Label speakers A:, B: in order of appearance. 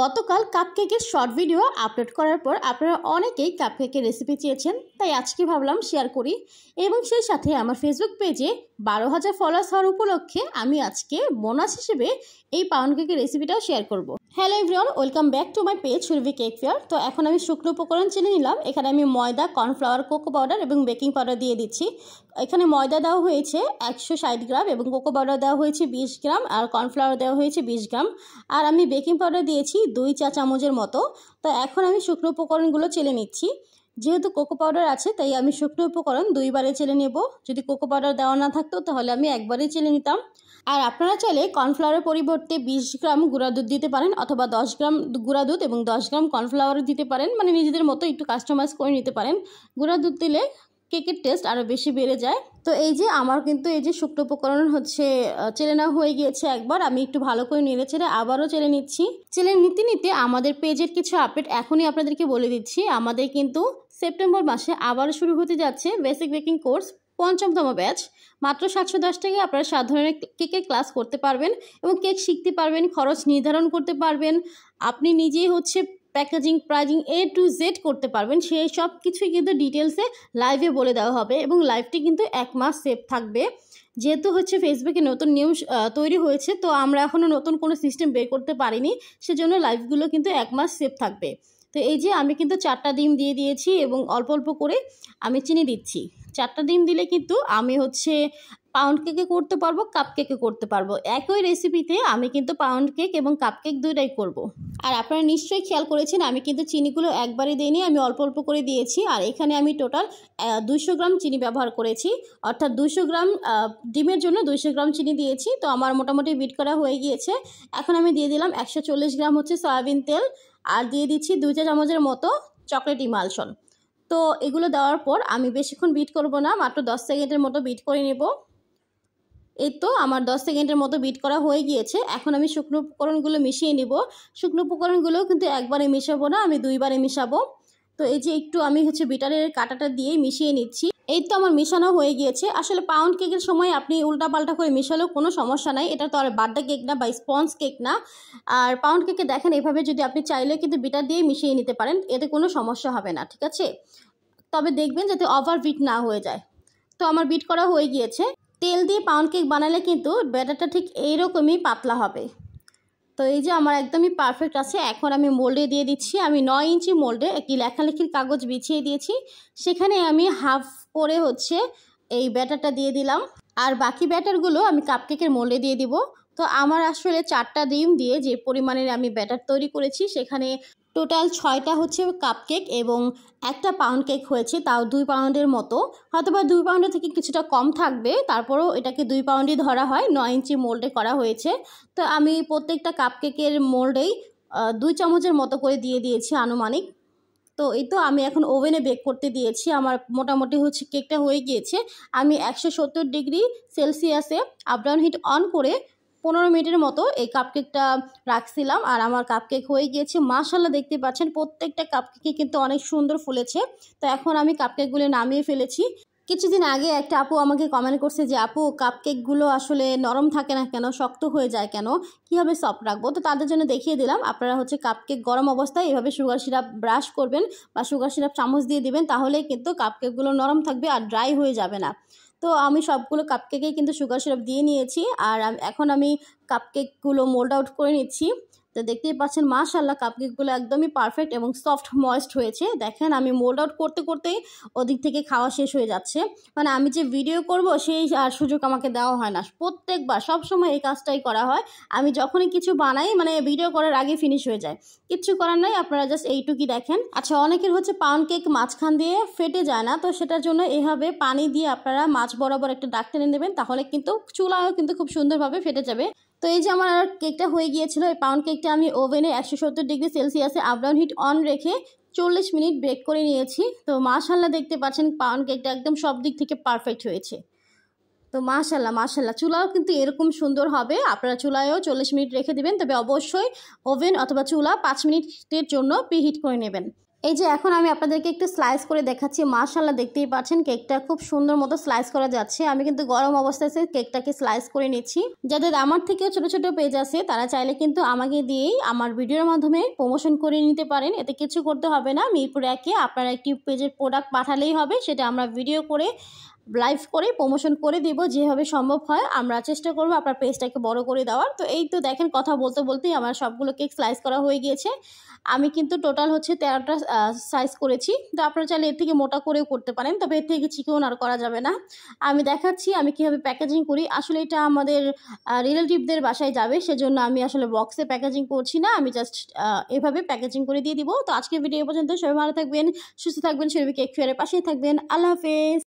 A: গতকাল কাপকেকের short video upload করার পর আপনারা অনেকেই কাপকেকের রেসিপি চেয়েছেন, তাই আজকে ভাবলাম শেয়ার করি। এবং সেই সাথে আমার ফেসবুক পেজে 12,000 ফলোয়ার্স হওয়ার উপলক্ষে আমি আজকে বোনাস হিসেবে এই পাউন্ড কেকের রেসিপিটাও শেয়ার করব। Hello everyone, welcome back to my page Surabhi cake fair. তো এখন আমি শুকনো উপকরণ চিনে নিলাম। এখানে আমি ময়দা, কর্নফ্লাওয়ার, কোকো পাউডার এবং বেকিং পাউডার দিয়ে দিচ্ছি। এখানে ময়দা দেওয়া হয়েছে 160 গ্রাম এবং কোকো পাউডার দেওয়া হয়েছে 20 গ্রাম আর কর্নফ্লাওয়ার দেওয়া হয়েছে 20 গ্রাম আর আমি বেকিং পাউডার দিয়েছি 2 চা চামচের মতো। তো এখন আমি শুকনো উপকরণগুলো চেলে নিচ্ছি। যেহেতু কোকো পাউডার আছে তাই আমি শুকনো উপকরণ দুইবারে চেলে নেব। যদি কোকো পাউডার দেওয়া না থাকতো তাহলে আমি একবারেই চেলে নিতাম। আর আপনারা চাইলে কর্নফ্লাওয়ারের পরিবর্তে 20 গ্রাম গুঁড়া দুধ দিতে পারেন অথবা 10 গ্রাম গুঁড়া দুধ এবং 10 গ্রাম কর্নফ্লাওয়ার দিতে পারেন, মানে নিজেদের মতো একটু কাস্টমাইজ করে নিতে পারেন। গুঁড়া দুধ দিলে কেকের টেস্ট আরও বেশি বেড়ে যায়। তো এই যে আমার কিন্তু এই যে শুকনো উপকরণ চেলে নেওয়া হয়ে গিয়েছে একবার। আমি একটু ভালো করে নেড়ে চেড়ে আবারও চেলে নিচ্ছি। চেলে নিতে নিতে আমাদের পেজের কিছু আপডেট এখনই আপনাদেরকে বলে দিচ্ছি। আমাদের কিন্তু সেপ্টেম্বর মাসে আবারও শুরু হতে যাচ্ছে বেসিক বেকিং কোর্স 5ম ব্যাচ। মাত্র 710 টাকায় আপনারা সাধারণ কেকের ক্লাস করতে পারবেন এবং কেক শিখতে পারবেন, খরচ নির্ধারণ করতে পারবেন, আপনি নিজেই packaging, pricing A to Z করতে পারবেন। সেই সব কিছুই কিন্তু ডিটেলসে লাইভে বলে দেওয়া হবে এবং লাইভটি কিন্তু 1 মাস সেভ থাকবে। যেহেতু ফেসবুকে নতুন নিউজ তৈরি হয়েছে, তো আমরা এখনও নতুন কোনো সিস্টেম বের করতে পারিনি, সেজন্য লাইভগুলো কিন্তু 1 মাস সেভ থাকবে। তো এই যে আমি কিন্তু 4টা ডিম দিয়ে দিয়েছি এবং অল্প অল্প করে আমি চিনি দিচ্ছি। 4টা ডিম দিলে কিন্তু আমি পাউন্ড কেকে করতে পারবো, কাপ কেকে করতে পারবো। একই রেসিপিতে আমি কিন্তু পাউন্ড কেক এবং কাপ কেক দুইটাই করব। আর আপনারা নিশ্চয়ই খেয়াল করেছেন আমি কিন্তু চিনিগুলো একবারে দিইনি, আমি অল্প অল্প করে দিয়েছি। আর এখানে আমি টোটাল 200 গ্রাম চিনি ব্যবহার করেছি, অর্থাৎ 200 গ্রাম ডিমের জন্য 200 গ্রাম চিনি দিয়েছি। তো আমার মোটামুটি বিট করা হয়ে গিয়েছে। এখন আমি দিয়ে দিলাম 140 গ্রাম সয়াবিন তেল আর দিয়ে দিচ্ছি 2 চা চামচের মতো চকলেট ইমালশন। তো এগুলো দেওয়ার পর আমি বেশিক্ষণ বিট করব না, মাত্র 10 সেকেন্ডের মতো বিট করে নেব। এই তো আমার 10 সেকেন্ডের মতো বিট করা হয়ে গিয়েছে। এখন আমি শুকনো উপকরণগুলো মিশিয়ে নিব। শুকনো উপকরণগুলো কিন্তু একবারে মিশাবো না, আমি দুইবারে মিশাবো। তো এই যে একটু আমি বিটারের কাঁটাটা দিয়ে মিশিয়ে নিচ্ছি। এই তো আমার মিশানো হয়ে গিয়েছে। আসলে পাউন্ড কেকের সময় আপনি উল্টাপাল্টা করে মিশালেও কোনো সমস্যা নাই, এটা তো আর বার্থডে কেক না বা স্পঞ্জ কেক না। আর পাউন্ড কেকে দেখেন এভাবে যদি আপনি চাইলে কিন্তু বিটার দিয়ে মিশিয়ে নিতে পারেন, এতে কোনো সমস্যা হবে না, ঠিক আছে। তবে দেখবেন যাতে ওভার বিট না হয়ে যায়। তো আমার বিট করা হয়ে গিয়েছে। তেল দিয়ে পাউন্ড কেক বানালে কিন্তু ব্যাটারটা ঠিক এইরকমই পাতলা হবে। তো এই যে আমার একদমই পারফেক্ট আছে। এখন আমি মোল্ডে দিয়ে দিচ্ছি। আমি 9 ইঞ্চি মোল্ডে একটি লেখালেখির কাগজ বিছিয়ে দিয়েছি, সেখানে আমি হাফ করে এই ব্যাটারটা দিয়ে দিলাম। আর বাকি ব্যাটারগুলো আমি কাপকেকের মোল্ডে দিয়ে দিব। তো আমার আসলে 4টা ডিম দিয়ে যে পরিমাণের আমি ব্যাটার তৈরি করেছি, সেখানে টোটাল 6টা কাপকেক এবং একটা পাউন্ড কেক হয়েছে, তাও 2 পাউন্ডের মতো। হয়তো বা 2 পাউন্ডের থেকে কিছুটা কম থাকবে, তারপরেও এটাকে 2 পাউন্ডই ধরা হয়। 9 ইঞ্চি মোল্ডে করা হয়েছে। তো আমি প্রত্যেকটা কাপকেকের মোল্ডেই 2 চামচের মতো করে দিয়ে দিয়েছি আনুমানিক। তো এই তো আমি এখন ওভেনে বেক করতে দিয়েছি। আমার মোটামুটি কেকটা হয়ে গিয়েছে। আমি 170 ডিগ্রি সেলসিয়াসে আপ ডাউন হিট অন করে 15 মিনিটের মতো এই কাপকেকটা রাখছিলাম। আর আমার কাপকেক হয়ে গিয়েছে। মাশাআল্লাহ, দেখতে পাচ্ছেন প্রত্যেকটা কাপকেকই কিন্তু অনেক সুন্দর ফুলেছে। তো এখন আমি কাপকেকগুলো নামিয়ে ফেলেছি। কিছুদিন আগে একটা আপু আমাকে কমেন্ট করছে যে আপু কাপকেকগুলো আসলে নরম থাকে না কেন, শক্ত হয়ে যায় কেন, কীভাবে সফট রাখবো। তো তাদের জন্য দেখিয়ে দিলাম। আপনারা কাপকেক গরম অবস্থায় এভাবে সুগার সিরাপ ব্রাশ করবেন বা সুগার সিরাপ চামচ দিয়ে দিবেন, তাহলেই কিন্তু কাপকেকগুলো নরম থাকবে আর ড্রাই হয়ে যাবে না। তো আমি সবগুলো কাপকেকেই কিন্তু সুগার সিরাপ দিয়ে নিয়েছি। আর এখন আমি কাপকেকগুলো মোল্ড আউট করে নিচ্ছি। তো দেখতেই পাচ্ছেন মাশাআল্লাহ কাপকেকগুলো একদমই পারফেক্ট এবং সফট ময়েস্ট হয়েছে। দেখেন আমি মোল্ড আউট করতে করতেই ওদিক থেকে খাওয়া শেষ হয়ে যাচ্ছে। মানে আমি যে ভিডিও করব সেই আর সুযোগ আমাকে দেওয়া হয় না। প্রত্যেকবার সবসময় এই কাজটাই করা হয়। আমি যখনই কিছু বানাই ভিডিও করার আগে ফিনিশ হয়ে যায়। কিচ্ছু করার নাই, আপনারা জাস্ট এইটুকুই দেখেন। আচ্ছা, অনেকের পাউন্ড কেক মাঝখান দিয়ে ফেটে যায় না, তো সেটার জন্য এইভাবে পানি দিয়ে আপনারা মাছ বরাবর একটা দাগ টেনে নেবেন, তাহলে কিন্তু চুলাও কিন্তু খুব সুন্দরভাবে ফেটে যাবে। তো এই যে আমার কেকটা হয়ে গিয়েছিল। এই পাউন্ড কেকটা আমি ওভেনে 170 ডিগ্রি সেলসিয়াসে আপ ডাউন হিট অন রেখে 40 মিনিট বেক করে নিয়েছি। তো মাশাআল্লাহ, দেখতে পাচ্ছেন পাউন্ড কেকটা একদম সব দিক থেকে পারফেক্ট হয়েছে। তো মাশাআল্লাহ চুলাও কিন্তু এরকম সুন্দর হবে। আপনারা চুলায়ও 40 মিনিট রেখে দিবেন, তবে অবশ্যই ওভেন অথবা চুলা 5 মিনিটের জন্য প্রিহিট করে নেবেন। এই যে এখন আমি আপনাদেরকে একটু স্লাইস করে দেখাচ্ছি। মাশাআল্লাহ দেখতেই পাচ্ছেন কেকটা খুব সুন্দর মতো স্লাইস করা যাচ্ছে। আমি কিন্তু গরম অবস্থায় কেকটাকে স্লাইস করে নিচ্ছি। যাদের আমার থেকেও ছোট ছোট পেজ আছে তারা চাইলে কিন্তু আমাকে দিয়েই আমার ভিডিওর মাধ্যমে প্রমোশন করে নিতে পারেন। এতে কিছু করতে হবে না। মিরপুর 1-এ আপনারা একটি পেজের প্রোডাক্ট পাঠালেই হবে, সেটা আমরা ভিডিও করে লাইভ করে প্রমোশন করে দিব যেভাবে সম্ভব হয়। আমরা চেষ্টা করব আপনার পেজটাকে বড় করে দেওয়ার। তো এই তো দেখেন কথা বলতে বলতেই আমার সবগুলো কেক স্লাইস করা হয়ে গিয়েছে। আমি কিন্তু টোটাল হচ্ছে 13টা সাইজ করেছি। তো আপনারা চাইলে এর থেকে মোটা করেও করতে পারেন, তবে এর থেকে চিকন আর করা যাবে না। আমি দেখাচ্ছি আমি কীভাবে প্যাকেজিং করি। আসলে এটা আমাদের রিলেটিভদের বাসায় যাবে, সেজন্য আমি আসলে বক্সে প্যাকেজিং করছি না, আমি জাস্ট এভাবে প্যাকেজিং করে দিয়ে দিব। তো আজকের ভিডিও পর্যন্ত, সবাই ভালো থাকবেন, সুস্থ থাকবেন, সেরবি কেক ফেয়ারের পাশেই থাকবেন। আল্লাহ হাফেজ।